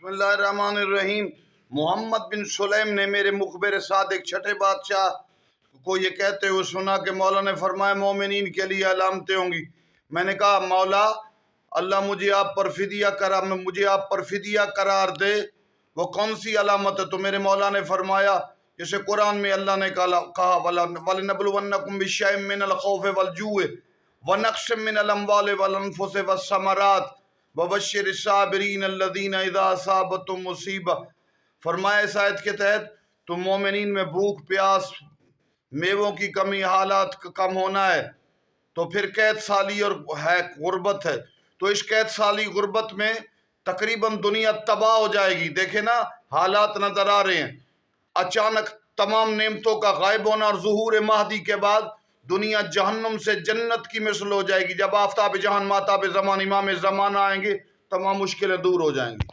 बिस्मिल्लाहिर्रहमानिर्रहीम। मोहम्मद बिन सुलैम ने मेरे मुखबिर सादिक छठे बादशाह को ये कहते हुए सुना कि मौला ने फरमाया मोमिनीन के लिए अलामतें होंगी। मैंने कहा मौला अल्लाह मुझे आप पर फिदिया करार दे, वो कौन सी अलामत है? तो मेरे मौला ने फरमाया जैसे कुरान में अल्लाह ने कहा वलनबलुवन्नकुम बिशैइन मिनल खौफि वल जूइ व नक्सिम मिनल अम्वालि वल अनफुसि वस्समरात वबश्शिरिस साबिरीन अल्लज़ीना इज़ा असाबतहुम मुसीबा। फरमाया इस आयत के तहत तो मोमिनीन में भूख प्यास मेवों की कमी हालात का कम होना है, तो फिर कैद साली और है गुर्बत है, तो इस कैद साली गुर्बत में तकरीबन दुनिया तबाह हो जाएगी। देखे ना हालात नजर आ रहे हैं, अचानक तमाम नेमतों का गायब होना और ज़ुहूर महदी के बाद दुनिया जहन्नुम से जन्नत की मिसल हो जाएगी। जब आफ्ताब जहान माताब ज़मान इमाम ज़माना आएंगे तमाम मुश्किलें दूर हो जाएंगी।